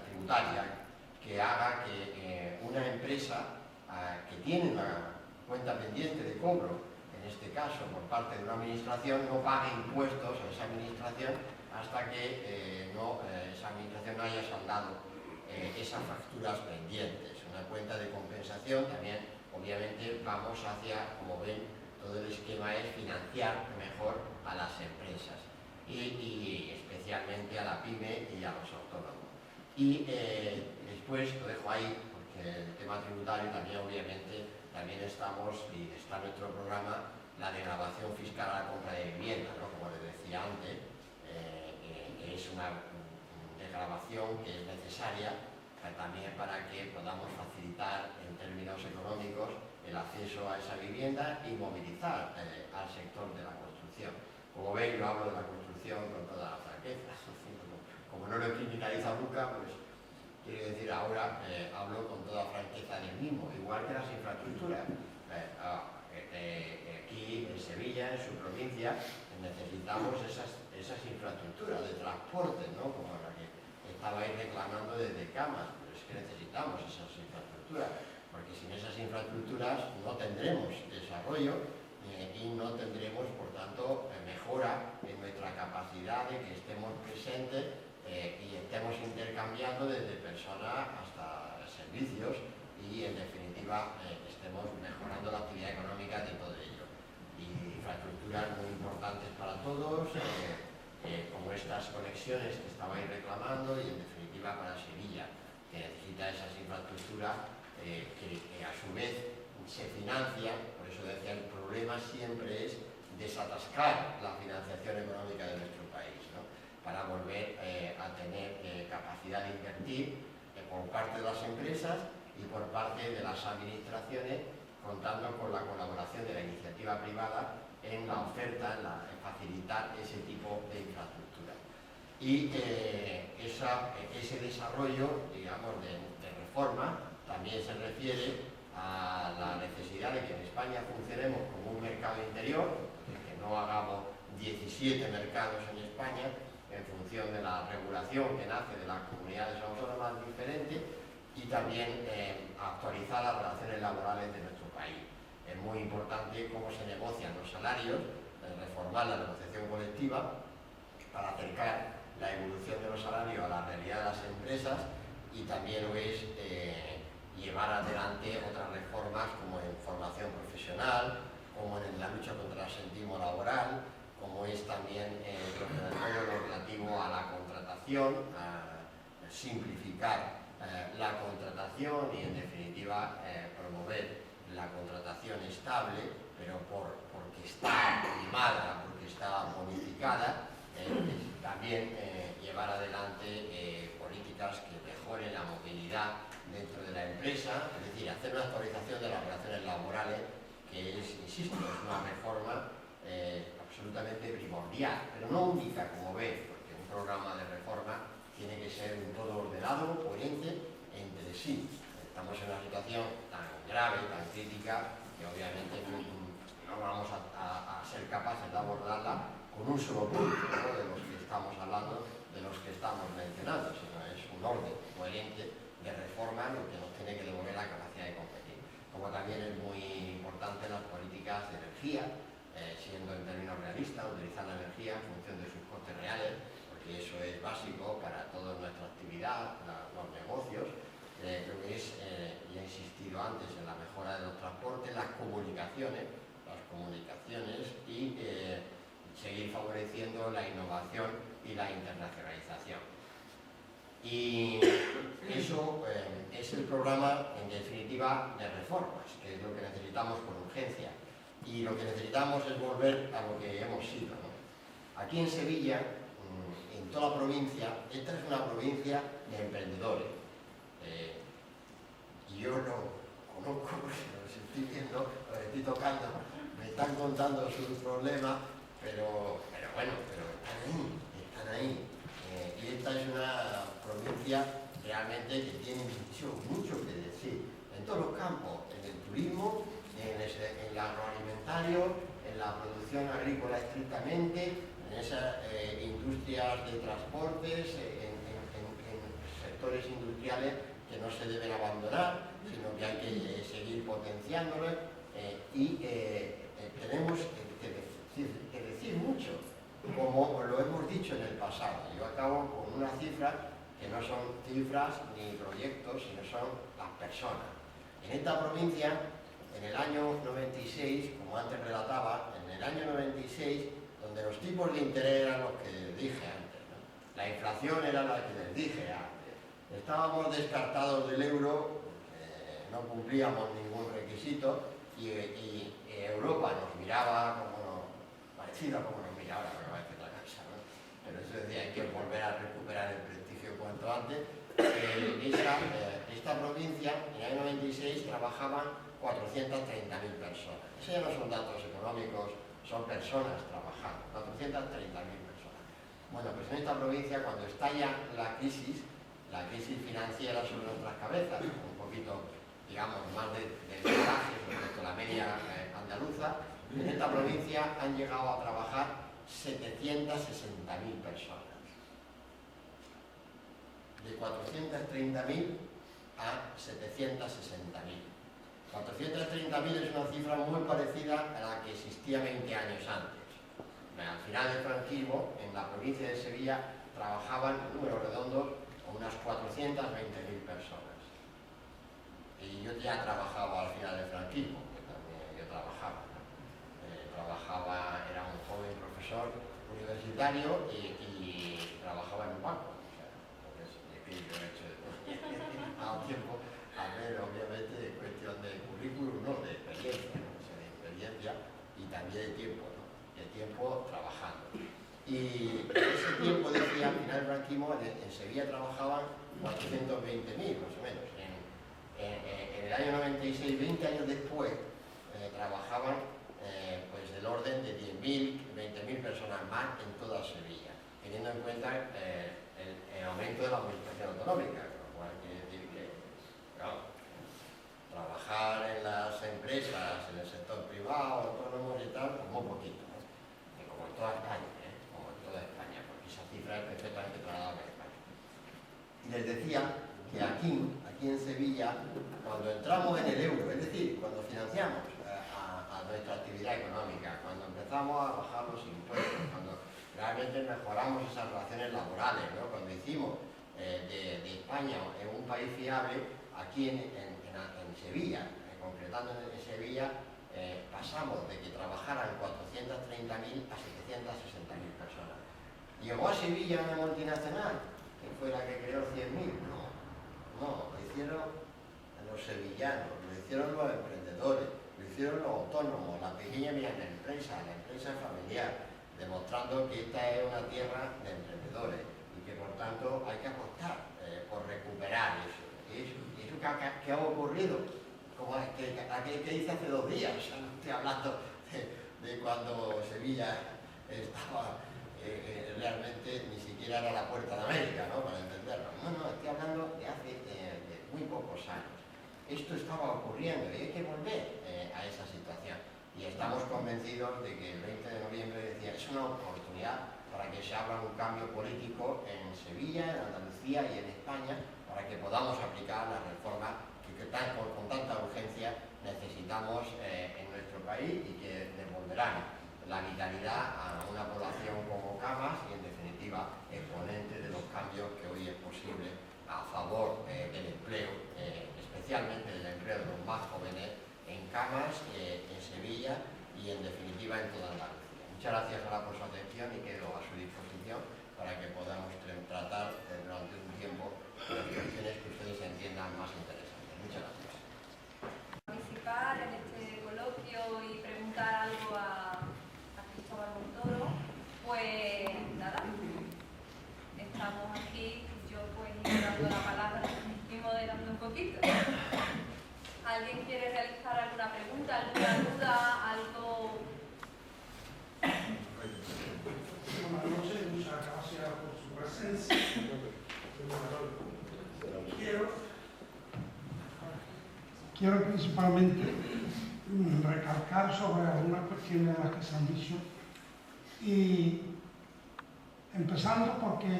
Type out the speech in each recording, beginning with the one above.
tributaria que haga que una empresa que tiene una cuenta pendiente de cobro, en este caso por parte de una administración, no pague impuestos a esa administración hasta que esa administración no haya saldado esas facturas pendientes. Una cuenta de compensación también, obviamente, vamos hacia, como ven, todo el esquema es financiar mejor a las empresas y especialmente a la PYME y a los autónomos. Y después lo dejo ahí, porque el tema tributario también, obviamente, también estamos, y está en nuestro programa, la degradación fiscal a la compra de vivienda, ¿no? Como les decía antes, que es una degradación que es necesaria también para que podamos facilitar en términos económicos el acceso a esa vivienda y movilizar al sector de la construcción. Como veis, yo hablo de la construcción con toda la franqueza. Como no lo he criminalizado nunca, pues quiero decir, ahora hablo con toda franqueza del mismo, igual que las infraestructuras. Aquí en Sevilla, en su provincia, necesitamos esas infraestructuras de transporte, ¿no? Como la que estabais reclamando desde Camas, pero es que necesitamos esas infraestructuras, porque sin esas infraestructuras no tendremos desarrollo y no tendremos, por tanto, mejora en nuestra capacidad de que estemos presentes y estemos intercambiando desde personas hasta servicios y, en definitiva, estemos mejorando la actividad económica de todo ello. Y infraestructuras muy importantes para todos, como estas conexiones que estabais reclamando y, en definitiva, para Sevilla, que necesita esas infraestructuras que a su vez se financian. Por eso decía, el problema siempre es desatascar la financiación económica de nuestro país, ¿no? Para volver a tener capacidad de invertir por parte de las empresas y por parte de las administraciones, contando con la colaboración de la iniciativa privada en la oferta, en facilitar ese tipo de infraestructura. Y ese desarrollo, digamos, de reforma también se refiere a la necesidad de que en España funcionemos como un mercado interior, que no hagamos 17 mercados en España en función de la regulación que nace de las comunidades autónomas diferentes, y también actualizar las relaciones laborales de nuestro país. Es muy importante cómo se negocian los salarios, reformar la negociación colectiva para acercar la evolución de los salarios a la realidad de las empresas, y también lo es llevar adelante otras reformas como en formación profesional, como en la lucha contra el absentismo laboral, como es también todo lo relativo a la contratación, a simplificar la contratación y, en definitiva, promover la contratación estable, pero porque está primada, porque está bonificada. También llevar adelante políticas que mejoren la movilidad dentro de la empresa, es decir, hacer una actualización de las relaciones laborales, que es, insisto, es una reforma absolutamente primordial, pero no única, como veis, porque un programa de reforma tiene que ser un todo ordenado, coherente entre sí. Estamos en una situación tan grave, tan crítica, que obviamente no vamos a ser capaces de abordarla con un solo punto, ¿no?, de los que estamos hablando, de los que estamos mencionando, sino es un orden coherente de reforma lo que nos tiene que devolver la capacidad de competir. Como también es muy importante las políticas de energía, siendo en términos realistas, utilizar la energía en función de sus costes reales, porque eso es básico para toda nuestra actividad, los negocios, lo que es, ya he insistido antes, en la mejora de los transportes, las comunicaciones y seguir favoreciendo la innovación y la internacionalización. Y eso es el programa, en definitiva, de reformas, que es lo que necesitamos con urgencia. Y lo que necesitamos es volver a lo que hemos sido, ¿no? Aquí en Sevilla, en toda la provincia, esta es una provincia de emprendedores. Y yo lo conozco porque los estoy viendo, los estoy tocando, me están contando sus problemas, pero están ahí. Y esta es una provincia realmente que tiene mucho que decir, en todos los campos, en el turismo, en el agroalimentario, en la producción agrícola estrictamente, en esas industrias de transportes, en sectores industriales que no se deben abandonar, sino que hay que seguir potenciándolos y tenemos que decir mucho, como lo hemos dicho en el pasado. Yo acabo con una cifra que no son cifras ni proyectos, sino son las personas. En esta provincia, en el año 96, como antes relataba, en el año 96, donde los tipos de interés eran los que les dije antes, ¿no? La inflación era la que les dije antes. Estábamos descartados del euro, no cumplíamos ningún requisito y Europa nos miraba parecido a como nos mira ahora, porque va a decir la casa, ¿no? Pero eso decía, hay que volver a recuperar el prestigio cuanto antes. Esta provincia, en el año 96, trabajaban 430.000 personas. Esos ya no son datos económicos, son personas trabajando, 430.000 personas. Bueno, pues en esta provincia, cuando estalla la crisis financiera sobre nuestras cabezas, un poquito, digamos, más de ventajas respecto a la media andaluza, en esta provincia han llegado a trabajar 760.000 personas. De 430.000 a 760.000. 430.000 es una cifra muy parecida a la que existía 20 años antes. Al final del franquismo, en la provincia de Sevilla, trabajaban, en números redondos, unas 420.000 personas. Y yo ya trabajaba al final del franquismo, que también yo trabajaba, ¿no? Era un joven profesor universitario y trabajaba en un banco. O sea, pues, yo he hecho a un tiempo, a ver, obviamente, de cuestión de currículum, no, de experiencia, ¿no? O sea, de experiencia y también de tiempo, ¿no? De tiempo trabajando. Y ese tiempo, decía, al final del franquismo, en Sevilla trabajaban 420.000, más o menos. En el año 96, 20 años después, trabajaban pues del orden de 10.000, 20.000 personas más en toda Sevilla, teniendo en cuenta el aumento de la administración autonómica, con lo cual quiere decir que, claro, trabajar en las empresas, en el sector privado, autónomos y tal, pues muy poquito, ¿no? Como en toda España, como en toda España, porque esa cifra es perfectamente trasladable en España. Y les decía que aquí en Sevilla, cuando entramos en el euro, es decir, cuando financiamos a nuestra actividad económica, cuando empezamos a bajar los impuestos, cuando realmente mejoramos esas relaciones laborales, ¿no? Cuando hicimos de España un país fiable, aquí en Sevilla, concretando en Sevilla, pasamos de que trabajaran 430.000 a 760.000 personas. ¿Llegó a Sevilla una multinacional que fue la que creó 100.000? No, lo hicieron los sevillanos, lo hicieron los emprendedores, lo hicieron los autónomos, la pequeña y mediana empresa, la empresa familiar, demostrando que esta es una tierra de emprendedores y que por tanto hay que apostar por recuperar eso. ¿Y eso qué ha ocurrido? Como aquel que hice hace 2 días, o sea, no estoy hablando de cuando Sevilla estaba realmente, ni siquiera era la puerta de América, ¿no? Para entenderlo. No, estoy hablando de hace muy pocos años. Esto estaba ocurriendo y hay que volver a esa situación. Y estamos convencidos de que el 20 de noviembre, decía, es una oportunidad para que se abra un cambio político en Sevilla, en Andalucía y en España, para que podamos aplicar las reformas que con tanta urgencia necesitamos en nuestro país y que devolverán la vitalidad a una población como Camas y, en definitiva, exponente de los cambios que hoy es posible a favor del empleo, especialmente del empleo de los más jóvenes en Camas, en Sevilla y, en definitiva, en toda Andalucía. Muchas gracias por su atención y quedo a su disposición para que podamos tratar durante un tiempo las cuestiones que ustedes entiendan más interesantes. Muchas gracias. Participar en este coloquio y preguntar algo a Cristóbal Montoro, pues nada, estamos aquí, yo pues dando la palabra y moderando un poquito. ¿Alguien quiere realizar alguna pregunta, alguna duda, algo? Buenas noches, muchas gracias por su presencia. Quiero principalmente recalcar sobre algunas cuestiones de las que se han dicho y empezando porque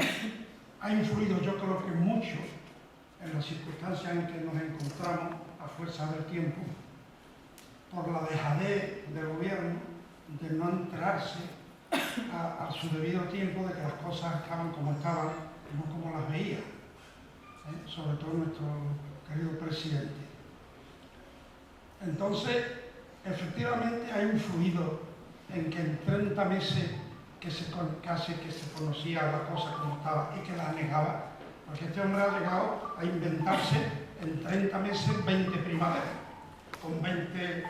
ha influido, yo creo que mucho, en las circunstancias en que nos encontramos a fuerza del tiempo, por la dejadez del gobierno de no enterarse a su debido tiempo de que las cosas estaban como estaban, no como las veía, sobre todo nuestro querido presidente. Entonces, efectivamente hay un fluido en que en 30 meses casi que se conocía la cosa como estaba y que la negaba, porque este hombre ha llegado a inventarse en 30 meses 20 primaveras, con 20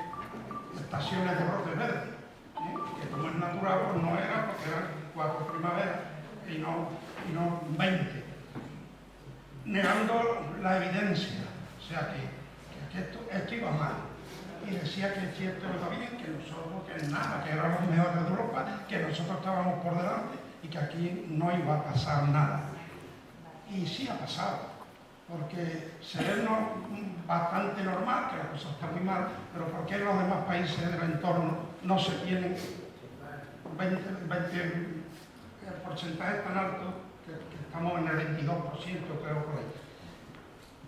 estaciones de brote verde, que como es natural pues no era, porque eran 4 primaveras y no 20, negando la evidencia, o sea que esto iba mal. Y decía que es cierto iba bien, que nosotros, que nada, que éramos los mejores de Europa, que nosotros estábamos por delante y que aquí no iba a pasar nada. Y sí ha pasado, porque se ve bastante normal, que la cosa está muy mal, pero ¿por qué en los demás países del entorno no se tienen 20 porcentajes tan altos que estamos en el 22%, creo por ahí?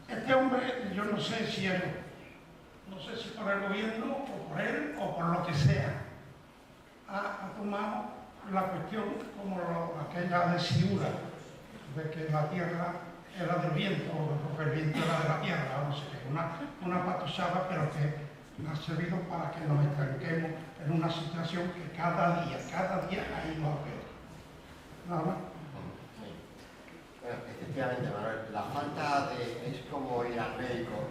Este hombre, yo no sé si por el gobierno o por él o por lo que sea, ha tomado la cuestión como aquella desiura de que la tierra era del viento, o el viento era de la tierra, no sé qué, una patochada, pero que ha servido para que nos estanquemos en una situación que cada día ha ido a peor. ¿Nada más? Sí. Bueno, efectivamente, Manuel, la falta de... es como ir al médico.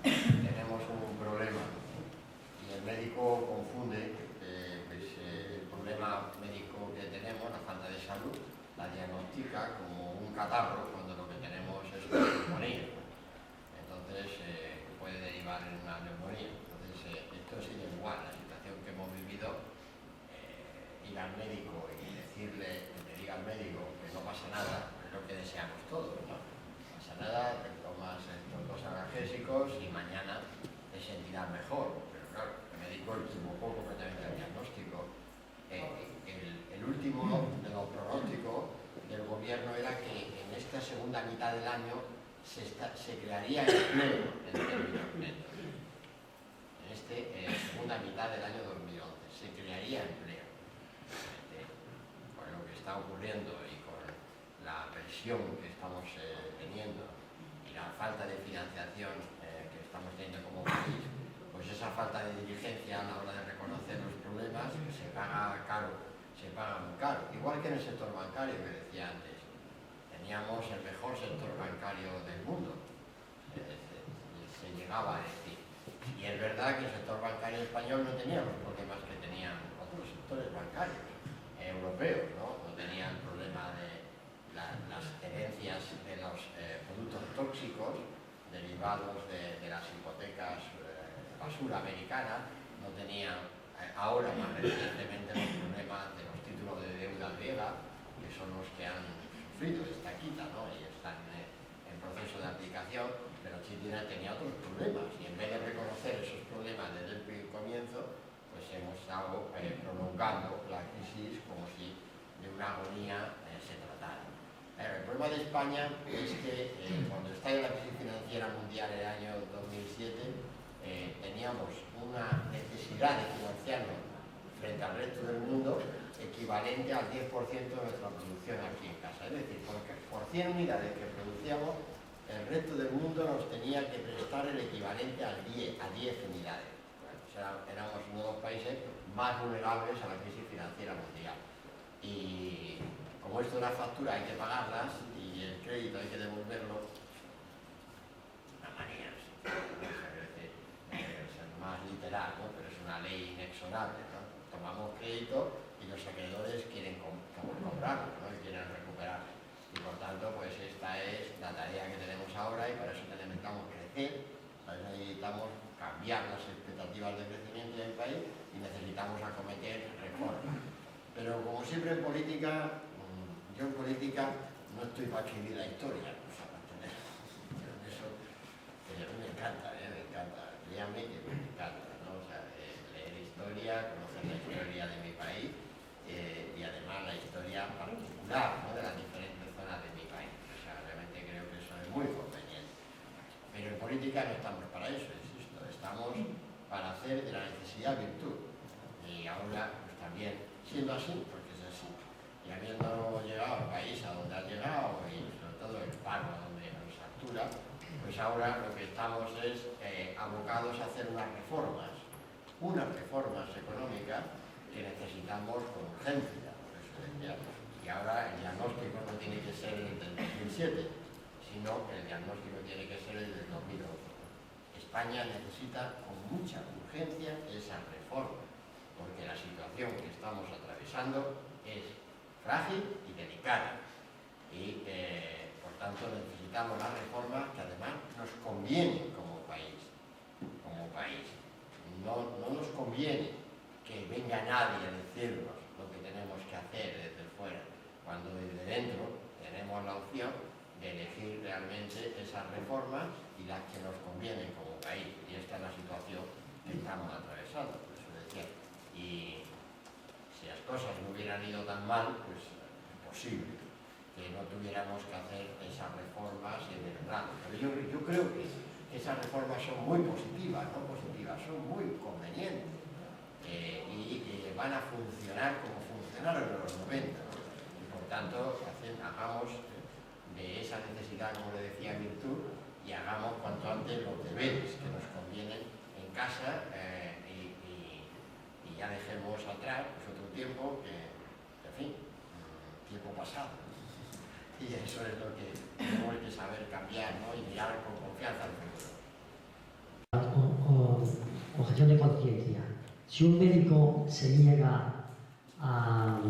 Tenemos un problema y el médico confunde el problema médico que tenemos, la falta de salud, la diagnostica como un catarro cuando lo que tenemos es una neumonía. Entonces puede derivar en una neumonía. Entonces esto es igual, la situación que hemos vivido, ir al médico y decirle, que te diga al médico que no pasa nada, es lo que deseamos todos, ¿no? No pasa nada, te tomas estos analgésicos y mañana te sentirás mejor. Pero claro, el médico equivocó completamente el diagnóstico. El último de los pronósticos del gobierno era que en esta segunda mitad del año se crearía empleo en términos netos. En esta segunda mitad del año 2011 se crearía empleo. Con lo que está ocurriendo y con la presión que estamos teniendo y la falta de financiación que estamos teniendo como país, pues esa falta de diligencia a la hora de reconocer los problemas se paga caro, se paga muy caro. Igual que en el sector bancario que decía antes, teníamos el mejor sector bancario del mundo, se llegaba a decir. Y es verdad que el sector bancario español no tenía los problemas que tenían otros sectores bancarios europeos, ¿no? No tenía el problema de las herencias de los productos tóxicos derivados de las hipotecas basura americanas, no tenía ahora más recientemente los problemas de los títulos de deuda griega, que son los que han sufrido esta quita, ¿no? Y están en proceso de aplicación, pero Chile tenía otros problemas y en vez de reconocer esos problemas desde el comienzo, pues hemos estado prolongando la crisis como si de una agonía se tratara. El problema de España es que cuando estalló la crisis financiera mundial en el año 2007, teníamos una necesidad de financiarnos frente al resto del mundo equivalente al 10% de nuestra producción aquí en casa. Es decir, por 100 unidades que producíamos, el resto del mundo nos tenía que prestar el equivalente a 10 unidades. Bueno, o sea, éramos uno de los países más vulnerables a la crisis financiera mundial. Y como esto de las facturas hay que pagarlas y el crédito hay que devolverlo, una manía, es más literal, ¿no? Pero es una ley inexorable, ¿no? Tomamos crédito y los acreedores quieren cobrarlo, ¿no? Y quieren recuperar. Y por tanto, pues esta es la tarea que tenemos ahora y para eso necesitamos crecer, para eso necesitamos cambiar las expectativas de crecimiento del país y necesitamos acometer reformas. Pero como siempre en política, yo en política no estoy para escribir la historia, o sea, eso me encanta, créanme que me encanta, ¿no? O sea, leer historia, conocer la historia de mi país y además la historia particular, ¿no? De las diferentes zonas de mi país. O sea, realmente creo que eso es muy conveniente. hacer de la necesidad virtud. Y ahora, pues también, siendo así, porque es así, y habiendo llegado al país a donde ha llegado, y sobre todo el paro donde nos satura, pues ahora lo que estamos es abocados a hacer unas reformas económicas que necesitamos con urgencia. Por eso decía, y ahora el diagnóstico no tiene que ser el del 2007, sino que el diagnóstico tiene que ser el del 2011. España necesita con mucha urgencia esa reforma, porque la situación que estamos atravesando es frágil y delicada. Y, por tanto, necesitamos la reforma que además nos conviene como país. No nos conviene que venga nadie a decirnos lo que tenemos que hacer desde fuera, cuando desde dentro tenemos la opción de elegir realmente esas reformas y las que nos convienen como país. Y esta es la situación que estamos atravesando, por eso decía. Y si las cosas no hubieran ido tan mal, pues es posible que no tuviéramos que hacer esas reformas de verdad. Pero yo creo que esas reformas son muy positivas, no positivas, son muy convenientes y van a funcionar como funcionaron en los 90. Y por tanto, hagamos de esa necesidad, como le decía, virtud, y hagamos cuanto antes los deberes que nos convienen en casa y ya dejemos atrás pues, otro tiempo que, en fin, tiempo pasado. Y eso es lo que tenemos que saber cambiar, ¿no? Y mirar con confianza al futuro. Objeción de conciencia. Si un médico se niega a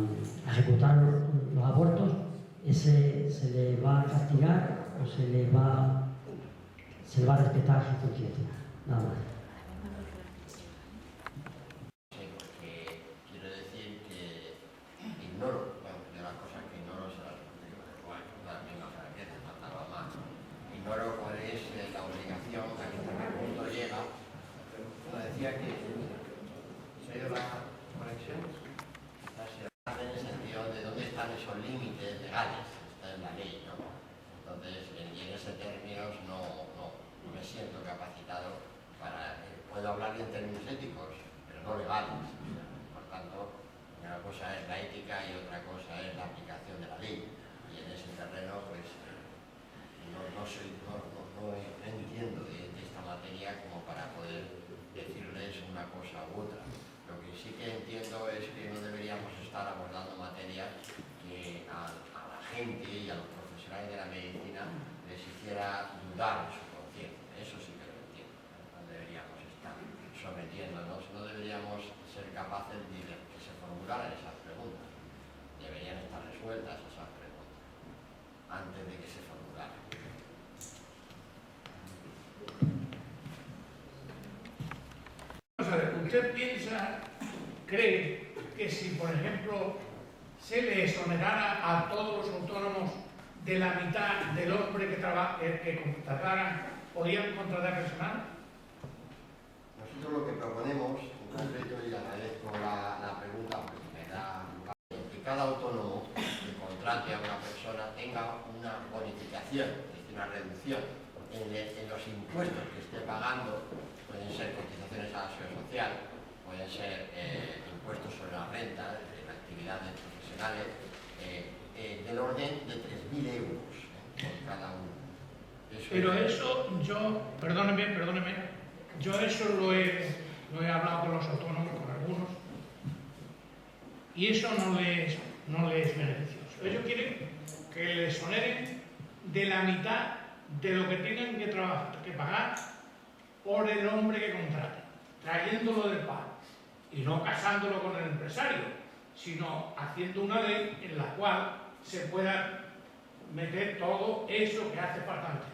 ejecutar los abortos, ¿se le va a castigar o se le va a respetar su conciencia? Nada más. Sí, porque quiero decir que ignoro, bueno, de las cosas que ignoro se las digo, bueno, también no sé qué, mataba más. Ignoro cuál es la obligación a que este punto llega. Decía que se ha ido la conexión, en el sentido de dónde están esos límites legales, está en la ley, ¿no? Entonces, y en ese términos no me siento capacitado para, puedo hablar en términos éticos, pero no legales. Por tanto, una cosa es la ética y otra cosa es la aplicación de la ley. Y en ese terreno, pues, no entiendo de esta materia como para poder decirles una cosa u otra. Lo que sí que entiendo es que no deberíamos estar abordando materias que a la gente y a los profesionales de la medicina les hiciera dudar de su conciencia. Eso sí que lo entiendo. No deberíamos estar sometiéndonos, no deberíamos ser capaces de que se formularan esas preguntas. Deberían estar resueltas esas preguntas antes de que se formularan. ¿Usted cree que si, por ejemplo, se le exonerara a todos los autónomos de la mitad del hombre que contrataran, podrían contratar personal? Nosotros lo que proponemos, en concreto, y agradezco la pregunta porque me da lugar, que cada autónomo que contrate a una persona tenga una bonificación, es decir, una reducción en los impuestos que esté pagando. Pueden ser cotizaciones a la seguridad social, pueden ser impuestos sobre la renta, de actividades profesionales, del orden de 3.000 euros por cada uno. Pero eso, perdóneme, yo eso lo he hablado con los autónomos, con algunos, y eso no les es beneficioso. Ellos quieren que les exoneren de la mitad de lo que tengan que pagar por el hombre que contrate, trayéndolo del paro y no casándolo con el empresario, sino haciendo una ley en la cual se pueda meter todo eso que hace falta antes.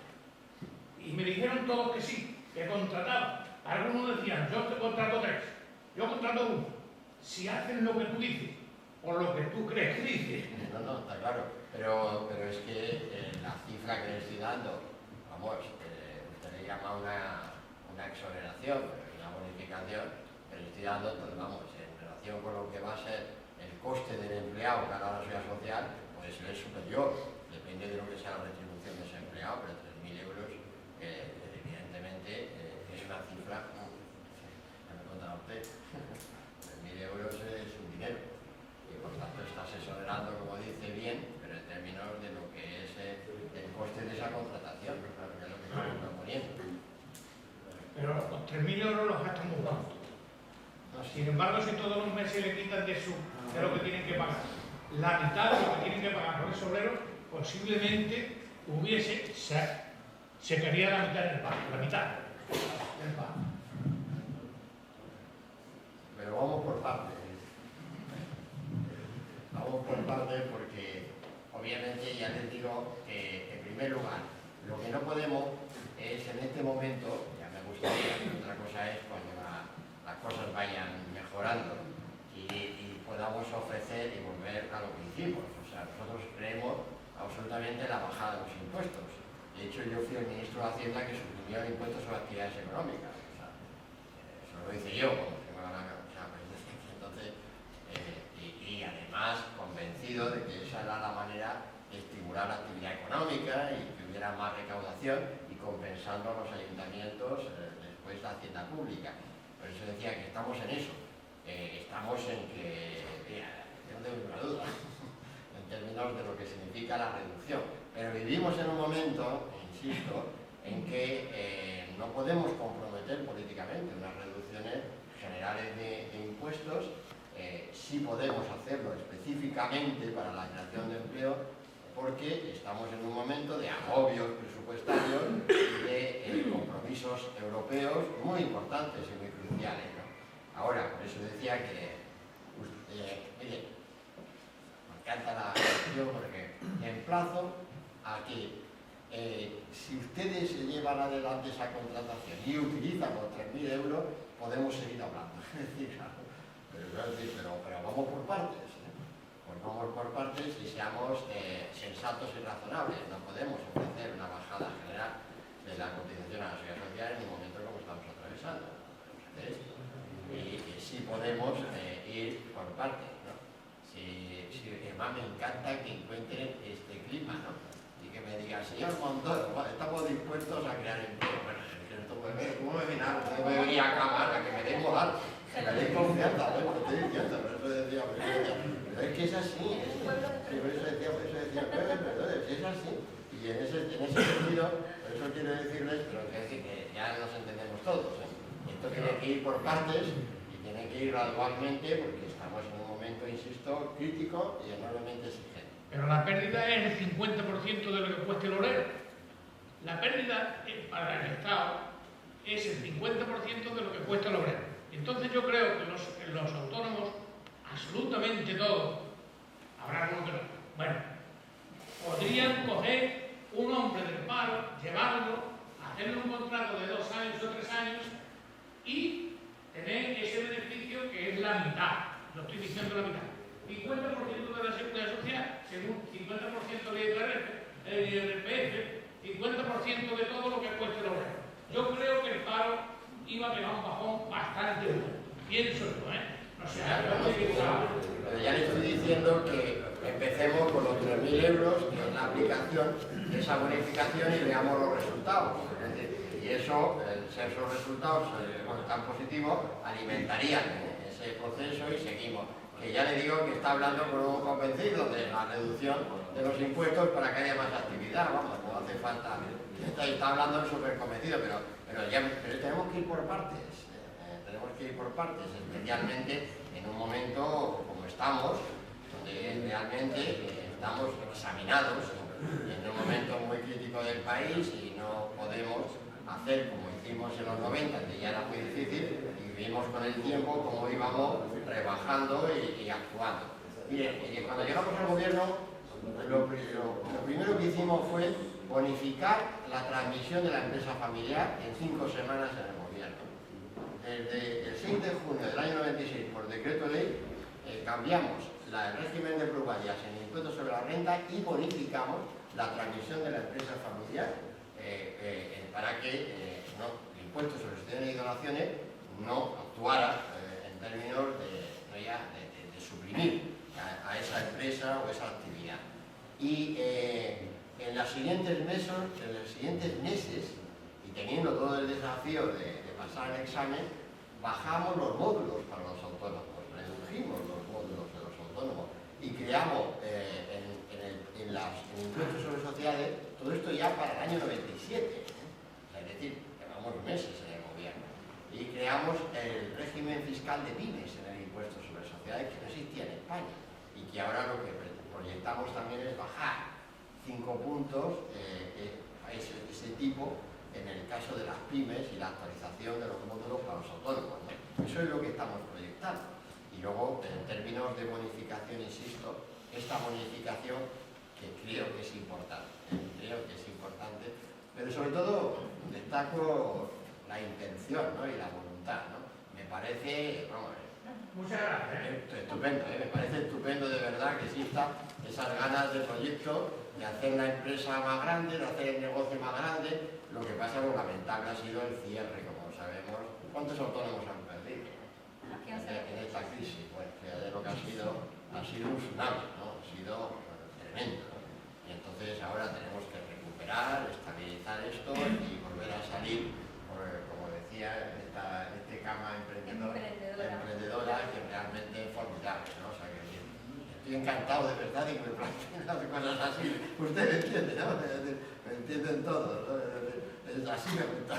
Y me dijeron todos que sí, que contrataba. Algunos decían, yo te contrato 3, yo contrato 1. Si hacen lo que tú dices, o lo que tú crees que dices. No, está claro, pero es que la cifra que le estoy dando, vamos, usted le llama una exoneración, una bonificación, pero le estoy dando, pues, vamos, en relación con lo que va a ser el coste del empleado que hará la seguridad social, puede ser superior, depende de lo que sea la retribución de ese empleado, pero 3.000 euros, evidentemente, es una cifra, me Entonces, 3.000 euros es un dinero y por tanto estás exonerando, como dice bien, pero en términos de lo que es el coste de esa contratación, que es lo que estamos proponiendo. Pero los 3.000 euros los gastan muy pronto. Sin embargo, si todos los meses le quitan de lo que tienen que pagar, la mitad de lo que tienen que pagar por ese obrero, posiblemente se quedaría la mitad del pago, la mitad del pago. Pero vamos por partes. Vamos por partes porque obviamente ya les digo que en primer lugar lo que no podemos es en este momento, ya me gustaría, otra cosa es cuando las cosas vayan mejorando y podamos ofrecer y volver a lo que hicimos. O sea, nosotros creemos absolutamente en la bajada de los impuestos. De hecho, yo fui el ministro de Hacienda que suprimió el impuesto sobre actividades económicas. O sea, eso lo hice yo, entonces, y además convencido de que esa era la manera de estimular la actividad económica y que hubiera más recaudación y compensando a los ayuntamientos después la hacienda pública. Por eso decía que estamos en eso. Estamos en que, no tengo ninguna duda, en términos de lo que significa la reducción. Pero vivimos en un momento, insisto, en que no podemos comprometer políticamente unas reducciones generales de impuestos. Sí podemos hacerlo específicamente para la creación de empleo, porque estamos en un momento de agobios presupuestarios y de compromisos europeos muy importantes y muy cruciales, ¿no? Ahora, por eso decía que, mire, me encanta la cuestión porque emplazo a que si ustedes se llevan adelante esa contratación y utilizan los 3.000 euros, podemos seguir hablando. Es decir, pero vamos por partes, ¿eh? Pues vamos por partes y seamos sensatos y razonables. No podemos ofrecer una bajada general de la cotización a la seguridad social en un momento como estamos atravesando. Y sí podemos ir por partes, ¿no? Además me encanta que encuentren este clima, ¿no? Y que me digan, señor Montoro, estamos dispuestos a crear empleo. Bueno, ¿cómo me ven algo? ¿Cómo me venía a cámara? Que me den moral, que me den confianza, ¿ves? Por estoy diciendo, por eso decía, pero es que es así, por eso decía, es así. Y en ese sentido, por eso quiero decirles, pero quiero decir que ya nos entendemos todos, ¿eh? Esto tiene que ir por partes y tiene que ir gradualmente porque estamos en un momento, insisto, crítico y enormemente exigente. Pero la pérdida es el 50% de lo que cuesta el obrero. La pérdida para el Estado es el 50% de lo que cuesta el obrero. Entonces yo creo que los autónomos, absolutamente todos, habrá algunos que no, bueno, podrían coger un hombre del paro, llevarlo, hacerle un contrato de 2 años o 3 años y tener ese beneficio que es la mitad, lo estoy diciendo la mitad. 50% de la seguridad social, según 50% de IRPF, 50% de todo lo que cuesta el obrero. Yo creo que el paro iba a pegar un bajón bastante bueno. Pienso yo, ¿eh? No sé, pero ya le estoy diciendo que empecemos con los 3.000 euros en la aplicación de esa bonificación y veamos los resultados. Es decir, y eso, ser esos resultados tan positivos, alimentarían ese proceso y seguimos. Que ya le digo que está hablando con un convencido de la reducción de los impuestos para que haya más actividad, vamos, no hace falta. Está hablando súper convencido, pero tenemos que ir por partes, especialmente en un momento como estamos, donde realmente estamos examinados en un momento muy crítico del país y no podemos hacer como hicimos en los 90, que ya era muy difícil, y vimos con el tiempo cómo íbamos rebajando y actuando. Mire, cuando llegamos al gobierno, lo primero que hicimos fue bonificar la transmisión de la empresa familiar en 5 semanas en el gobierno. Desde el 6 de junio del año 96, por decreto de ley, cambiamos el régimen de plusvalías en el impuesto sobre la renta y bonificamos la transmisión de la empresa familiar para que el impuesto sobre sociedades y donaciones no actuara en términos de suprimir a esa empresa o esa actividad. Y en los siguientes meses, y teniendo todo el desafío de pasar el examen, bajamos los módulos para los autónomos, redujimos los módulos de los autónomos y creamos en el impuesto sobre sociedades todo esto ya para el año 97, es decir, llevamos meses en el gobierno, y creamos el régimen fiscal de pymes en el impuesto sobre sociedades que no existía en España y que ahora lo que proyectamos también es bajar 5 puntos ese tipo en el caso de las pymes y la actualización de los módulos para los autónomos, ¿no? Eso es lo que estamos proyectando. Y luego, en términos de bonificación, insisto, esta bonificación que creo que es importante, pero sobre todo destaco la intención, ¿no? Y la voluntad, ¿no? Me parece, muchas gracias. Estupendo, me parece estupendo de verdad que existan esas ganas de proyecto, de hacer la empresa más grande, de hacer el negocio más grande. Lo que pasa, lo lamentable ha sido el cierre, como sabemos. ¿Cuántos autónomos han perdido en esta crisis? Pues que lo que ha sido un tsunami, ¿no? Ha sido tremendo, ¿no? Y entonces ahora tenemos que recuperar, estabilizar esto y volver a salir, como decía, este cama emprendedora que realmente es formidable, ¿no? O sea, que estoy encantado de verdad de que me planteen las cosas así. Ustedes entienden, ¿no? Me entienden todos, ¿no? Así me gusta,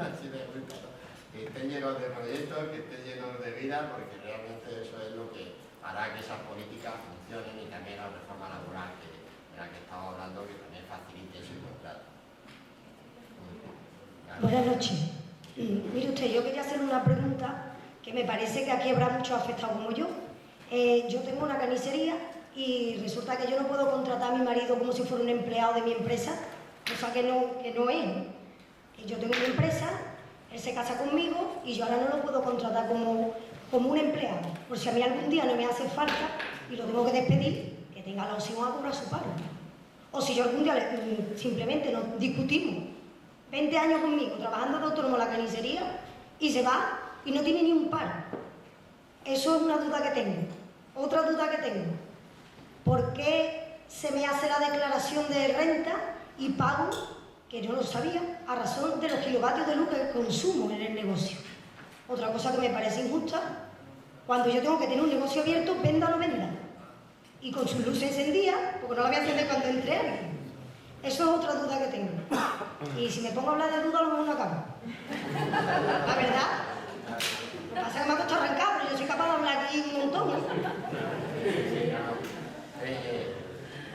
así me gusta, ¿no? Que estén llenos de proyectos, que estén llenos de vida, porque realmente eso es lo que hará que esas políticas funcionen y también la reforma laboral de la que estamos hablando, que también facilite ese contrato. Buenas noches. Mire usted, yo quería hacer una pregunta que me parece que aquí habrá muchos afectados como yo. Yo tengo una carnicería y resulta que yo no puedo contratar a mi marido como si fuera un empleado de mi empresa, cosa que no es. Yo tengo mi empresa, él se casa conmigo y yo ahora no lo puedo contratar como un empleado. Por si a mí algún día no me hace falta y lo tengo que despedir, que tenga la opción a cobrar su pago. O si yo algún día simplemente nos discutimos, 20 años conmigo, trabajando de autónomo en la carnicería, y se va y no tiene ni un paro. Eso es una duda que tengo. Otra duda que tengo. ¿Por qué se me hace la declaración de renta y pago, que yo no lo sabía, a razón de los kilovatios de luz que consumo en el negocio? Otra cosa que me parece injusta, cuando yo tengo que tener un negocio abierto, venda o no venda, y con sus luces encendidas, porque no la voy a encender cuando entre alguien. Eso es otra duda que tengo. Y si me pongo a hablar de dudas, a lo mejor no acabo. La verdad. Lo que pasa es que me ha costado arrancar, pero yo soy capaz de hablar aquí un montón, ¿no?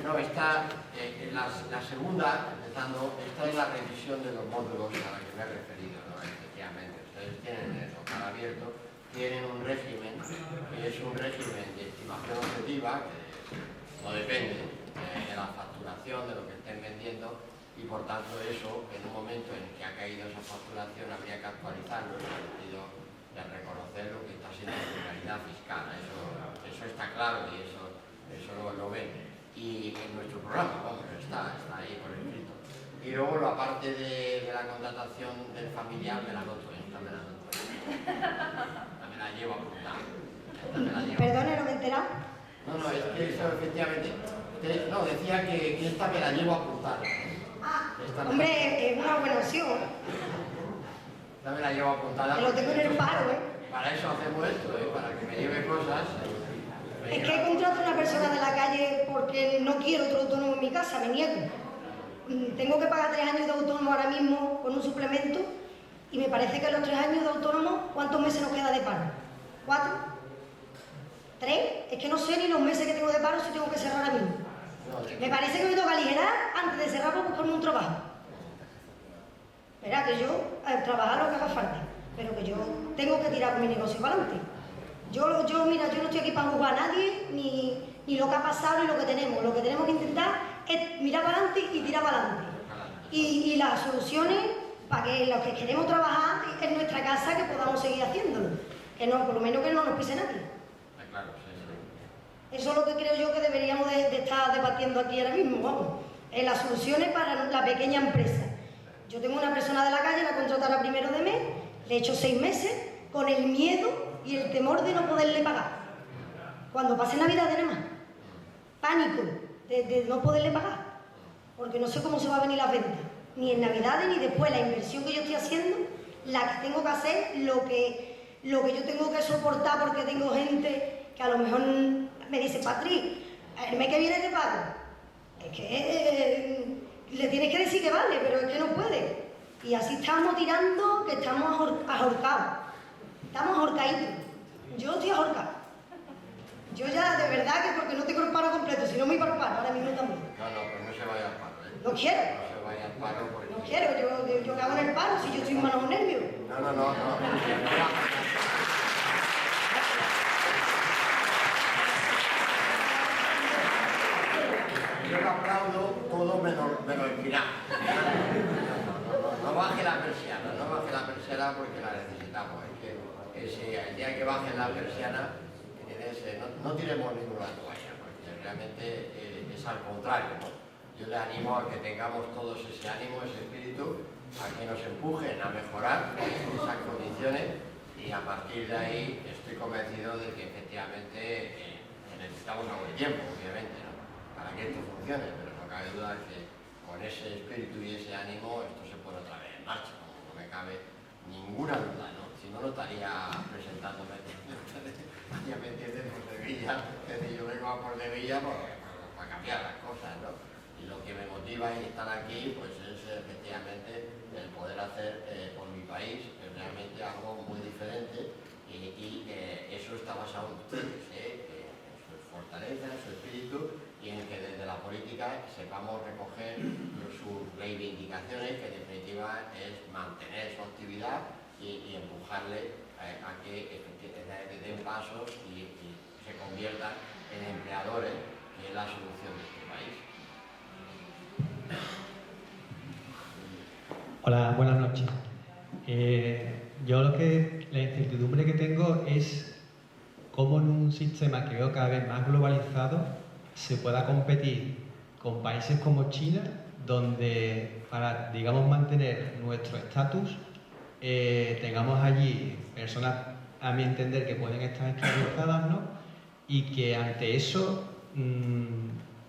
No, está la segunda, empezando, esta es la revisión de los módulos a la que me he referido, ¿no? Efectivamente, ustedes tienen el local abierto, tienen un régimen, que es un régimen de estimación objetiva, que no depende de la facturación, de lo que estén vendiendo, y por tanto eso, en un momento en que ha caído esa facturación, habría que actualizarlo en el sentido de reconocer lo que está siendo la realidad fiscal. Eso está claro y eso lo ven. Y en nuestro programa, vamos, está ahí por escrito. Y luego la parte de la contratación del familiar me la noto, esta me la noto. Me la llevo apuntada. Perdone, no me he enterado. No, es que eso efectivamente... No, decía que esta me la llevo apuntada. Hombre, es una buena opción. Esta me la llevo apuntada. Te lo tengo en el paro, ¿eh? Para eso hacemos esto, para que me lleve cosas. Es que contrato a una persona de la calle porque no quiero otro autónomo en mi casa, me niego. Tengo que pagar 3 años de autónomo ahora mismo con un suplemento y me parece que los 3 años de autónomo, ¿cuántos meses nos queda de paro? ¿4? ¿3? Es que no sé ni los meses que tengo de paro si tengo que cerrar ahora mismo. Me parece que me toca aligerar antes de cerrar por buscarme un trabajo. Verá que yo, trabajar lo que haga falta, pero que yo tengo que tirar con mi negocio para adelante. Mira, yo no estoy aquí para juzgar a nadie, ni lo que ha pasado, ni lo que tenemos. Lo que tenemos que intentar es mirar para adelante y tirar para adelante. Y las soluciones para que los que queremos trabajar en nuestra casa, que podamos seguir haciéndolo. Que no, por lo menos que no nos pise nadie. Eso es lo que creo yo que deberíamos de estar debatiendo aquí ahora mismo, vamos. Las soluciones para la pequeña empresa. Yo tengo una persona de la calle, la contrataré a primero de mes, le he hecho 6 meses, con el miedo y el temor de no poderle pagar. Cuando pase Navidad, nada más. Pánico de no poderle pagar. Porque no sé cómo se va a venir las ventas. Ni en Navidades ni después. La inversión que yo estoy haciendo, la que tengo que hacer, lo que lo que yo tengo que soportar porque tengo gente que a lo mejor me dice, Patri, el mes que viene te pago. Es que le tienes que decir que vale, pero es que no puede. Y así estamos tirando, que estamos ahorcados. Estamos ahorcaditos. Yo estoy ahorcada. Yo ya, de verdad, que porque no tengo el paro completo, si no me voy para el paro, ahora mismo también. No, pues no se vaya al paro, ¿eh? No quiero. No se vaya al paro porque... No quiero, yo cago en el paro si yo estoy en malos nervios. No. Yo lo aplaudo todo menos el final. No baje la persiana porque la necesitamos. Es que el día que bajen la persiana no tiremos ninguna toalla, porque realmente es al contrario, ¿no? Yo le animo a que tengamos todos ese ánimo, ese espíritu, a que nos empujen a mejorar esas condiciones y a partir de ahí estoy convencido de que efectivamente necesitamos algo de tiempo, obviamente, ¿no? Para que esto funcione, pero no cabe duda que con ese espíritu y ese ánimo esto se pone otra vez en marcha, no me cabe ninguna duda, ¿no? Si no, no estaría presentándome ya me entienden por Sevilla, que yo vengo a por Sevilla para cambiar las cosas, ¿no? Y lo que me motiva en estar aquí pues es efectivamente el poder hacer por mi país realmente algo muy diferente y eso está basado en ustedes, en su fortaleza, en su espíritu y en que desde la política sepamos recoger sus reivindicaciones, que en definitiva es mantener su actividad y empujarle a que den pasos y se conviertan en empleadores, que es la solución de este país. Hola, buenas noches. La incertidumbre que tengo es cómo en un sistema que veo cada vez más globalizado se pueda competir con países como China, donde para, digamos, mantener nuestro estatus, tengamos allí personas, a mi entender, que pueden estar esclavizadas, ¿no? Y que ante eso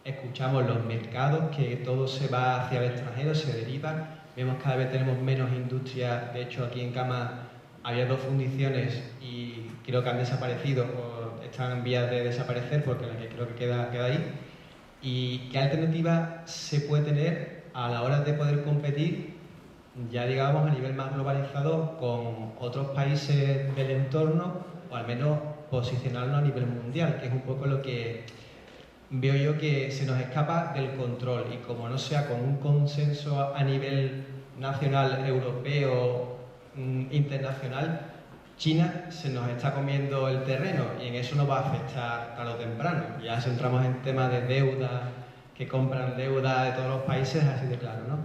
escuchamos los mercados, que todo se va hacia el extranjero, se deriva. Vemos cada vez tenemos menos industria. De hecho, aquí en Cama había 2 fundiciones y creo que han desaparecido o están en vías de desaparecer porque la que creo que queda ahí. ¿Y qué alternativa se puede tener a la hora de poder competir, ya digamos a nivel más globalizado, con otros países del entorno, o al menos posicionarnos a nivel mundial, que es un poco lo que veo yo que se nos escapa del control? Y como no sea con un consenso a nivel nacional, europeo, internacional, China se nos está comiendo el terreno y en eso nos va a afectar tarde o temprano. Ya si entramos en temas de deuda, que compran deuda de todos los países, así de claro, ¿no?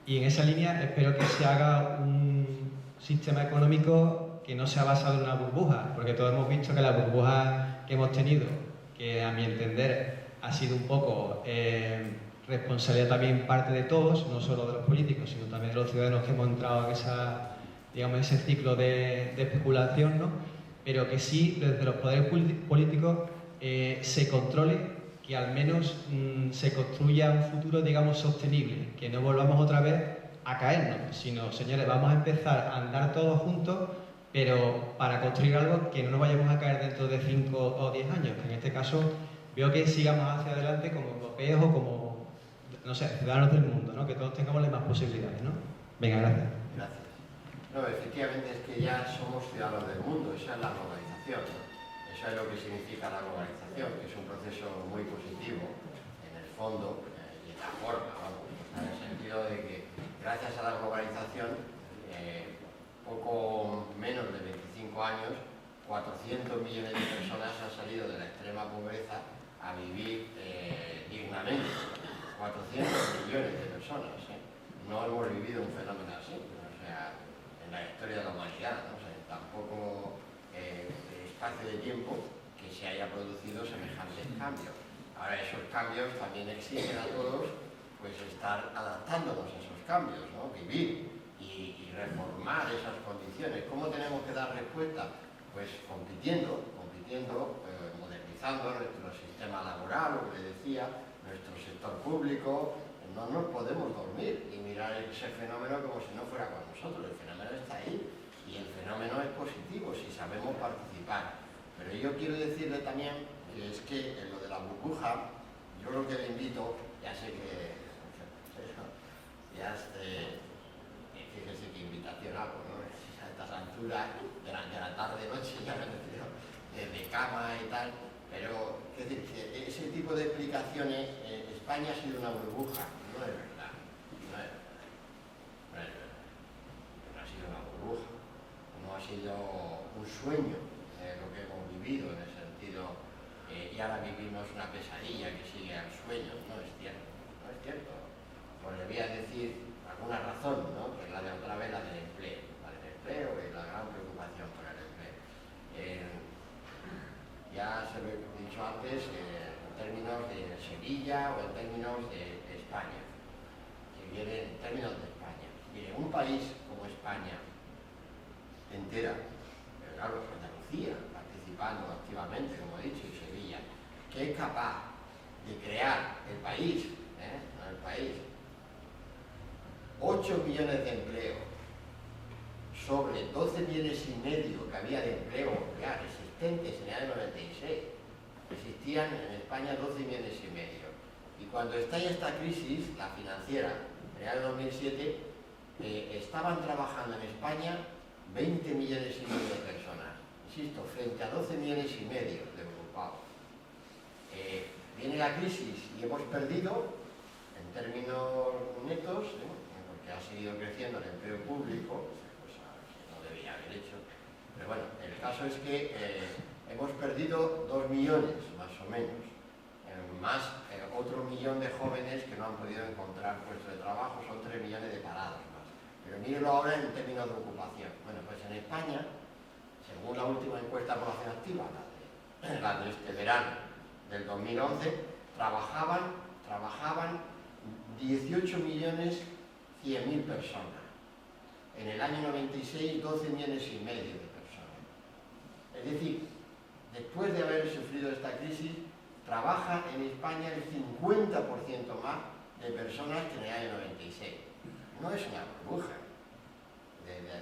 Y en esa línea espero que se haga un sistema económico que no sea basado en una burbuja, porque todos hemos visto que la burbuja que hemos tenido, que a mi entender ha sido un poco responsabilidad también parte de todos, no solo de los políticos, sino también de los ciudadanos que hemos entrado en ese ciclo de especulación, ¿no? Pero que sí, desde los poderes políticos se controle, que al menos se construya un futuro, digamos, sostenible, que no volvamos otra vez a caernos, sino, señores, vamos a empezar a andar todos juntos, pero para construir algo que no nos vayamos a caer dentro de 5 o 10 años, que en este caso veo que sigamos hacia adelante como europeos o como, no sé, ciudadanos del mundo, ¿no? Que todos tengamos las mismas posibilidades, ¿no? Venga, gracias. Gracias. No, efectivamente es que ya somos ciudadanos del mundo, esa es la globalización, ¿no? Eso es lo que significa la globalización, que es un proceso muy positivo en el fondo y en la forma, vamos, en el sentido de que gracias a la globalización, poco menos de 25 años, 400 millones de personas han salido de la extrema pobreza a vivir dignamente. 400 millones de personas, ¿eh? No hemos vivido un fenómeno así, o sea, en la historia de la humanidad, ¿no? O sea, en tan poco espacio de tiempo que se haya producido semejantes cambios. Ahora esos cambios también exigen a todos pues estar adaptándonos a esos cambios, ¿no? Vivir y reformar esas condiciones. ¿Cómo tenemos que dar respuesta? Pues compitiendo, modernizando nuestro sistema laboral, lo que le decía, nuestro sector público. No nos podemos dormir y mirar ese fenómeno como si no fuera con nosotros. El fenómeno está ahí. y el fenómeno es positivo si sabemos participar. Pero yo quiero decirle también que es que en lo de la burbuja, yo lo que le invito, ya sé que, fíjese qué invitación hago, ¿no? A estas alturas de la tarde-noche, ya me refiero, de cama y tal, pero es decir, que ese tipo de explicaciones, España ha sido una burbuja, no es verdad, no es verdad, no ha sido una burbuja, no ha sido un sueño lo que hemos vivido en el sentido, y ahora vivimos una pesadilla que sigue al sueño, no es cierto, no es cierto. Pues le voy a decir alguna razón, ¿no? Pues la de otra vez, la del empleo y la gran preocupación por el empleo. Ya se lo he dicho antes, en términos de Sevilla o en términos de España, que viene en términos de España. Mire, un país como España entera, pero claro, Andalucía, participando activamente, como he dicho, y Sevilla, que es capaz de crear el país, no el país, 8 millones de empleo sobre 12 millones y medio que había de empleo real existentes en el año 96. Existían en España 12 millones y medio. Y cuando estalla esta crisis, la financiera, en el año 2007, estaban trabajando en España 20 millones y medio de personas. Insisto, frente a 12 millones y medio de ocupados. Viene la crisis y hemos perdido, en términos netos, porque ha seguido creciendo el empleo público, cosa que no debía haber hecho, pero bueno, el caso es que hemos perdido 2 millones, más o menos, más otro millón de jóvenes que no han podido encontrar puesto de trabajo, son 3 millones de parados más. Pero mírenlo ahora en términos de ocupación. Bueno, pues en España, según la última encuesta de población activa, la de este verano del 2011, trabajaban 18.100.000 personas. En el año 96, 12 millones y medio de personas. Es decir, después de haber sufrido esta crisis, trabaja en España el 50% más de personas que en el año 96. No es una burbuja.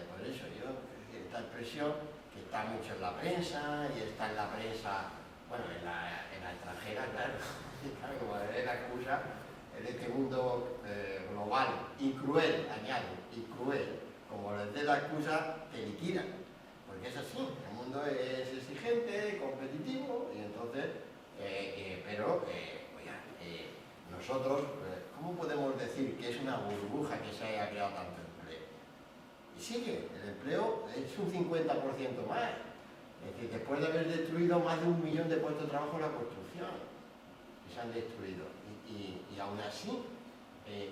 Por eso esta expresión que está mucho en la prensa y está en la prensa, bueno, en la extranjera, claro, como es la excusa en este mundo global y cruel, añado, y cruel, como les dé la excusa, te liquidan. Porque es así, el mundo es exigente, competitivo, y entonces, nosotros, ¿cómo podemos decir que es una burbuja que se haya creado tanto empleo? Y sigue, el empleo es un 50% más. Es decir, después de haber destruido más de 1 millón de puestos de trabajo en la construcción, que se han destruido, y aún así,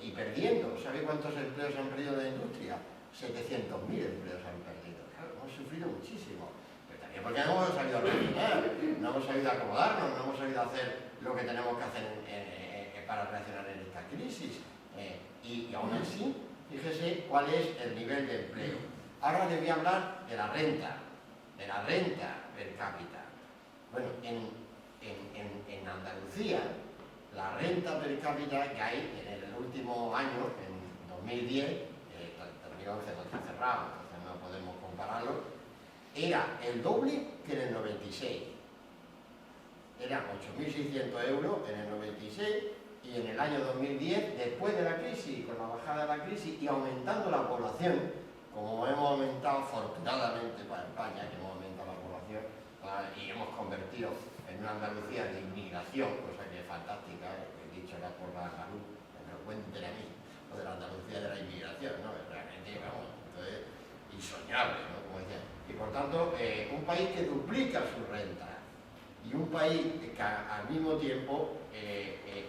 y perdiendo, ¿sabe cuántos empleos han perdido en la industria? 700.000 empleos han perdido. Claro, hemos sufrido muchísimo. Pero también porque no hemos sabido reaccionar, no hemos sabido acomodarnos, no hemos sabido hacer lo que tenemos que hacer para reaccionar en esta crisis. Y aún así, fíjese cuál es el nivel de empleo. Ahora le voy a hablar de la renta per cápita. Bueno, en Andalucía, la renta per cápita que hay en el último año, en 2010, 2011 no está cerrado, entonces no podemos compararlo, era el doble que en el 96. Eran 8.600 euros en el 96 y en el año 2010, después de la crisis, con la bajada de la crisis y aumentando la población, como hemos aumentado afortunadamente para España, que hemos aumentado la población y hemos convertido en una Andalucía de inmigración, cosa que es fantástica, he dicho la por la andaluz, me lo cuenten a mí, lo de la Andalucía de la inmigración, ¿no? Realmente, vamos, entonces, insoñable, ¿no? Como decía. Y por tanto, un país que duplica su renta y un país que al mismo tiempo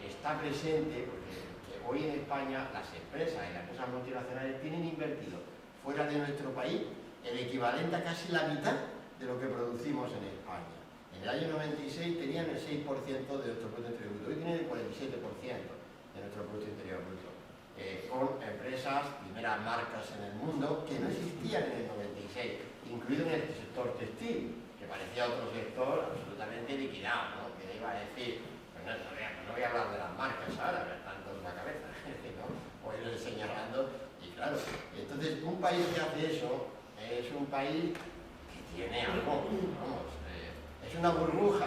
está presente, porque hoy en España las empresas y las empresas multinacionales tienen invertido fuera de nuestro país el equivalente a casi la mitad de lo que producimos en España. En el año 96 tenían el 6% de nuestro Producto Interior Bruto, hoy tienen el 47% de nuestro Producto Interior Bruto, con empresas, primeras marcas en el mundo, que no existían en el 96, incluido en el sector textil, que parecía otro sector absolutamente liquidado, ¿no? Que iba a decir, pues no voy a hablar de las marcas ahora, pero están todos en la cabeza, ¿no? Voy señalando, y claro, entonces un país que hace eso, es un país que tiene algo, vamos, es una burbuja,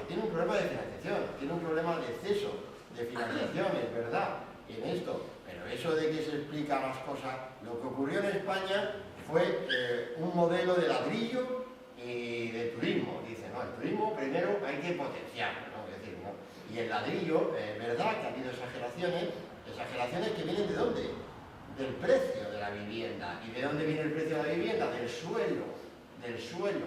tiene un problema de financiación, tiene un problema de exceso de financiación, es verdad, en esto, pero eso de que se explican las cosas, lo que ocurrió en España fue un modelo de ladrillo y de turismo. Dice, no, el turismo primero hay que potenciarlo, ¿no? Es decir, ¿no? Y el ladrillo, es verdad que ha habido exageraciones que vienen ¿de dónde? Del precio de la vivienda. ¿Y de dónde viene el precio de la vivienda? Del suelo,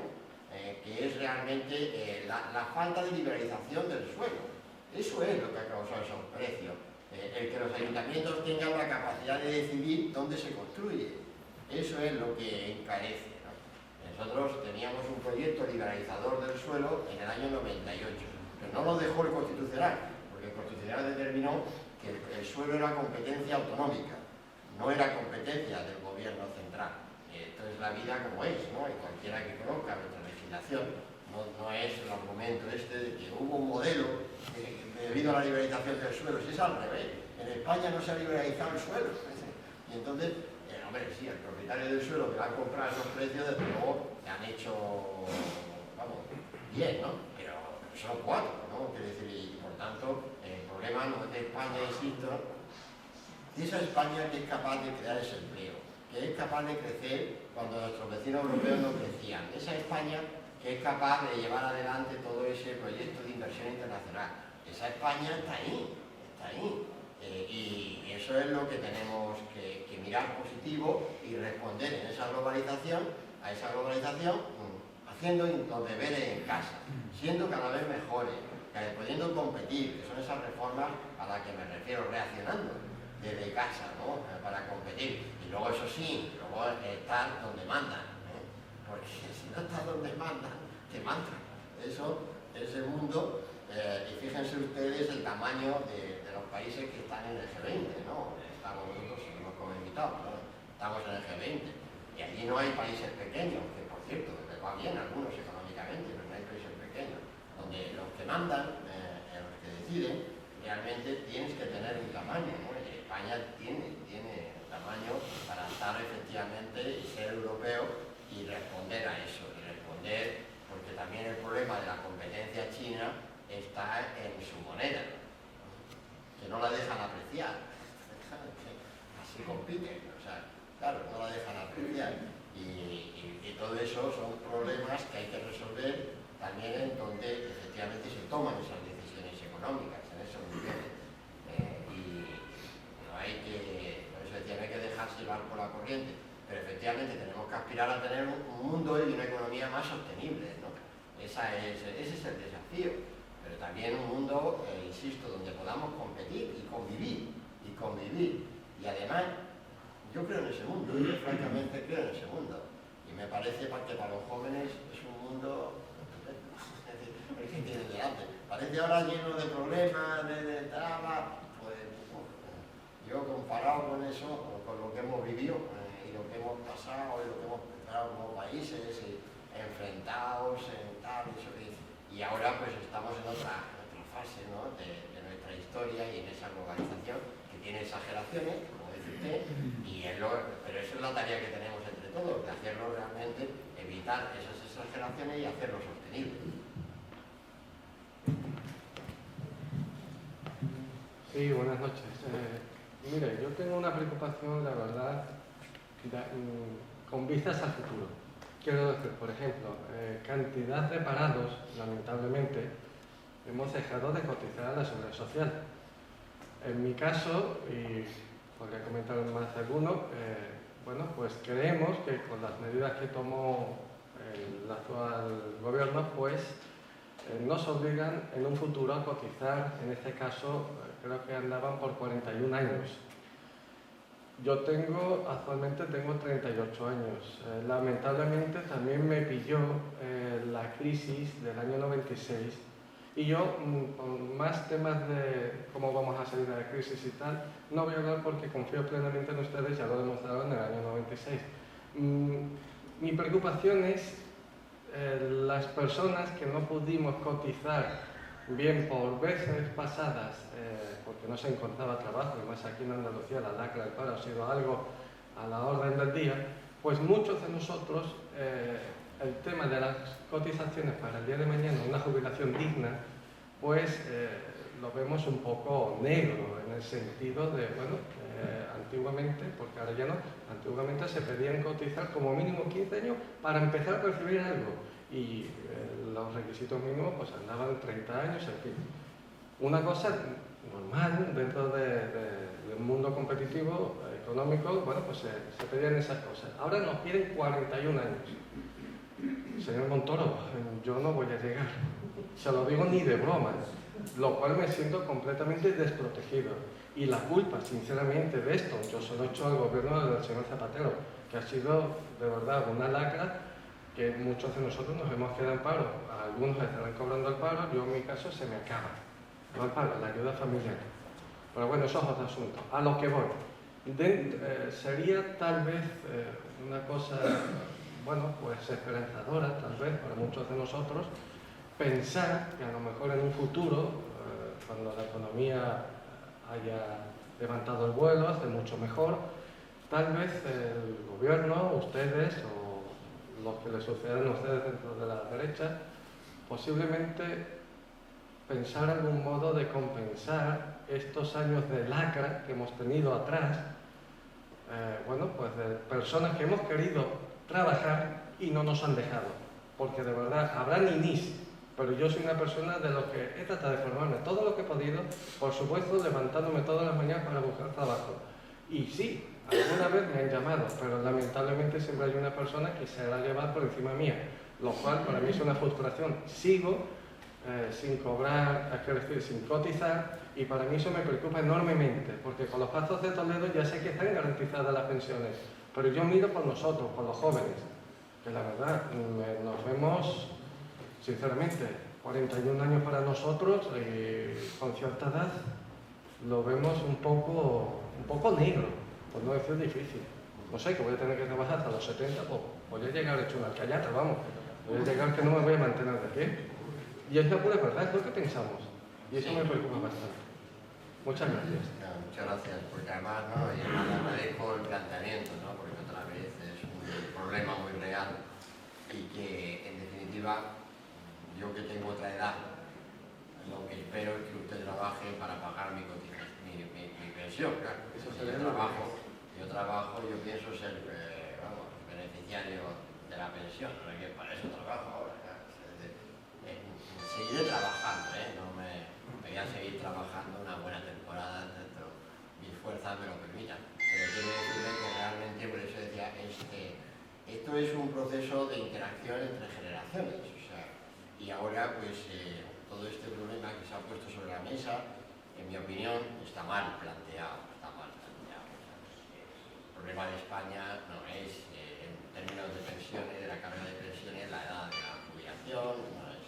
que es realmente la falta de liberalización del suelo. Eso es lo que ha causado esos precios. El que los ayuntamientos tengan la capacidad de decidir dónde se construye. Eso es lo que encarece, ¿no? Nosotros teníamos un proyecto liberalizador del suelo en el año 98, pero no lo dejó el Constitucional, porque el Constitucional determinó que el suelo era competencia autonómica, no era competencia del gobierno central. Esto es la vida como es, ¿no? Y cualquiera que conozca nuestra legislación no es el argumento este de que hubo un modelo debido a la liberalización del suelo. Si es al revés, en España no se ha liberalizado el suelo. Y entonces, hombre, sí, el propietario del suelo que va a comprar esos precios, desde luego, le han hecho, vamos, bien, ¿no? Pero son 4, ¿no? Quiere decir, y por tanto, el problema no es de España, insisto, esa España que es capaz de crear ese empleo, que es capaz de crecer cuando nuestros vecinos europeos no crecían. Esa España que es capaz de llevar adelante todo ese proyecto de inversión internacional. Esa España está ahí, está ahí. Y eso es lo que tenemos que mirar positivo y responder en esa globalización, haciendo los deberes en casa, siendo cada vez mejores, pudiendo competir, que son esas reformas a las que me refiero, reaccionando desde casa, ¿no? Para competir. Y luego, eso sí, luego estar donde mandan, porque si no estás donde mandan, te mandan. Eso es el mundo, y fíjense ustedes el tamaño de los países que están en el G20, ¿no? Estamos nosotros, como invitados, ¿no? Estamos en el G20, y allí no hay países pequeños, que por cierto, que va bien algunos económicamente, pero no hay países pequeños, donde los que mandan, los que deciden, realmente tienes que tener un tamaño, ¿no? Y España tiene tamaño para estar efectivamente y ser europeo y responder a eso, porque también el problema de la competencia china está en su moneda, que no la dejan apreciar, así compiten, o sea, claro, no la dejan apreciar, y todo eso son problemas que hay que resolver también en donde efectivamente se toman esas decisiones económicas, en esos niveles, y no hay que, por eso decía, no hay que dejarse llevar por la corriente, pero efectivamente tenemos que aspirar a tener un mundo y una economía más sostenible, ¿no? Ese es el desafío, pero también un mundo, insisto, donde podamos competir y convivir, y además yo creo en ese mundo, yo francamente creo en ese mundo, y me parece que para los jóvenes es un mundo estupendo, es que tienen delante, parece ahora lleno de problemas, de trabas, pues yo comparado con eso, con lo que hemos vivido, y lo que hemos pasado y lo que hemos pasado como países enfrentados en tal y ahora pues estamos en otra fase, ¿no? de nuestra historia y en esa globalización que tiene exageraciones, como dice usted, pero eso es la tarea que tenemos entre todos, de hacerlo realmente, evitar esas exageraciones y hacerlo sostenible. Sí, buenas noches. Mire, yo tengo una preocupación, la verdad, con vistas al futuro. Quiero decir, por ejemplo, cantidad de parados, lamentablemente, hemos dejado de cotizar a la Seguridad Social. En mi caso, y podría comentar más alguno, bueno, pues creemos que con las medidas que tomó el actual gobierno, pues nos obligan en un futuro a cotizar, en este caso, creo que andaban por 41 años. Yo actualmente tengo 38 años. Lamentablemente también me pilló la crisis del año 96 y yo, con más temas de cómo vamos a salir de la crisis y tal, no voy a hablar porque confío plenamente en ustedes, ya lo demostraron en el año 96. Mi preocupación es las personas que no pudimos cotizar bien por veces pasadas, porque no se encontraba trabajo, y más aquí en Andalucía la lacra del paro ha sido algo a la orden del día, pues muchos de nosotros el tema de las cotizaciones para el día de mañana, una jubilación digna, pues lo vemos un poco negro, en el sentido de, bueno, antiguamente, porque ahora ya no, antiguamente se pedían cotizar como mínimo 15 años para empezar a percibir algo, y los requisitos mínimos pues andaban 30 años, en fin. Una cosa normal dentro del mundo competitivo, económico, bueno, pues se pedían esas cosas. Ahora nos piden 41 años. Señor Montoro, yo no voy a llegar, se lo digo ni de broma, lo cual me siento completamente desprotegido. Y la culpa, sinceramente, de esto, yo se lo he hecho al gobierno del señor Zapatero, que ha sido, de verdad, una lacra, que muchos de nosotros nos hemos quedado en paro. Algunos estarán cobrando el paro, yo en mi caso se me acaba. No el paro, la ayuda familiar. Pero bueno, eso es otro asunto. A lo que voy. Sería tal vez una cosa, bueno, pues esperanzadora, tal vez, para muchos de nosotros, pensar que a lo mejor en un futuro, cuando la economía haya levantado el vuelo, hace mucho mejor, tal vez el gobierno, ustedes o los que les sucedan a ustedes dentro de la derecha, posiblemente pensar algún modo de compensar estos años de lacra que hemos tenido atrás, bueno, pues de personas que hemos querido trabajar y no nos han dejado, porque de verdad habrá ninis, pero yo soy una persona de lo que he tratado de formarme todo lo que he podido, por supuesto levantándome todas las mañanas para buscar trabajo. Y sí, alguna vez me han llamado, pero lamentablemente siempre hay una persona que se la lleva por encima mía, lo cual para mí es una frustración. Sigo sin cobrar, quiero decir, sin cotizar, y para mí eso me preocupa enormemente, porque con los pactos de Toledo ya sé que están garantizadas las pensiones, pero yo miro por nosotros, por los jóvenes, que la verdad nos vemos, sinceramente, 41 años para nosotros, con cierta edad, lo vemos un poco negro, por no decir difícil. No sé, que voy a tener que trabajar hasta los 70, pues voy a llegar hecho una alcayata, vamos, voy a llegar que no me voy a mantener de pie. Y es la pura verdad, es lo que pensamos. Y eso me preocupa bastante. Muchas gracias. Muchas gracias, porque además, ¿no? Y agradezco el planteamiento, ¿no? Porque otra vez es un problema muy real y que, en definitiva, yo que tengo otra edad, lo que espero es que usted trabaje para pagar mi pensión, claro. Yo trabajo, yo pienso ser, beneficiario de la pensión, no es que para eso trabajo ahora, claro. Seguiré trabajando, voy a seguir trabajando una buena temporada dentro, mis fuerzas me lo permitan. Pero quiero decirle que realmente, por eso decía, esto es un proceso de interacción entre generaciones, o sea, y ahora pues todo este problema que se ha puesto sobre la mesa, en mi opinión, está mal planteado. El problema de España no es, en términos de pensiones, de la carga de pensiones, la edad de la jubilación, no es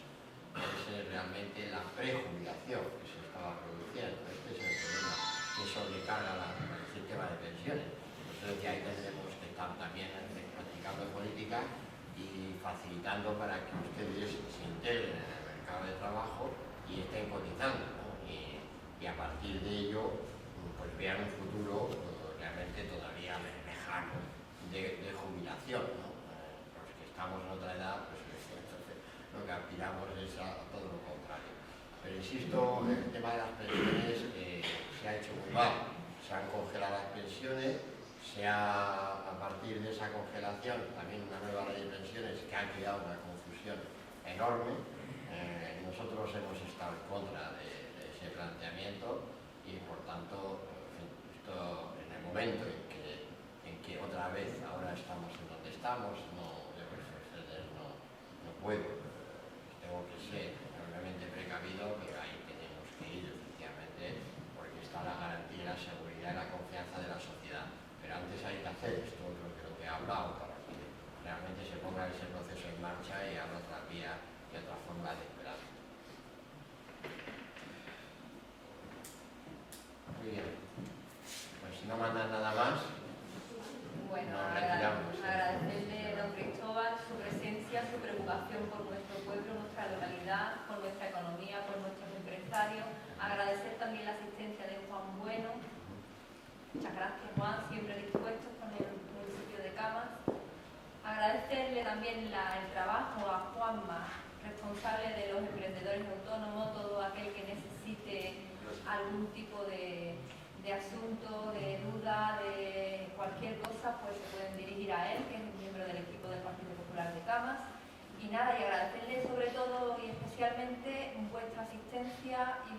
realmente la prejubilación que se estaba produciendo. Este es el problema que sobrecarga el sistema de pensiones. Entonces ya ahí tendremos que estar también practicando política y facilitando para que ustedes se integren en el mercado de trabajo y estén cotizando, ¿no? Y a partir de ello pues vean un futuro realmente todavía lejano de jubilación, ¿no? Los que estamos en otra edad, pues entonces lo que aspiramos es a todo lo contrario. Pero insisto, el tema de las pensiones se ha hecho muy mal. Se han congelado las pensiones, a partir de esa congelación también una nueva ley de pensiones que ha creado una confusión enorme. Nosotros hemos estado en contra de ese planteamiento y por tanto esto, en el momento en que otra vez ahora estamos en donde estamos, no puedo, tengo que ser enormemente precavido, pero ahí tenemos que ir efectivamente porque está la garantía, la seguridad y la confianza de la sociedad. Pero antes hay que hacer esto, lo que he hablado, para que realmente se ponga ese proceso en marcha y habrá otra vía y otra forma de esperar. Muy bien. Pues si no mandan nada más, bueno, nos retiramos. agradecerle, don Cristóbal, su presencia, su preocupación por nuestro pueblo, nuestra localidad, por nuestra economía, por nuestros empresarios. Agradecer también la asistencia de Juan Bueno. Muchas gracias, Juan, siempre dispuesto con el Camas. Agradecerle también el trabajo a Juanma, responsable de los emprendedores autónomos, todo aquel que necesite algún tipo de asunto, de duda, de cualquier cosa, pues se pueden dirigir a él, que es un miembro del equipo del Partido Popular de Camas. Y nada, y agradecerle sobre todo y especialmente vuestra asistencia y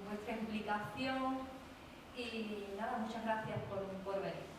vuestra implicación. Y nada, muchas gracias por venir.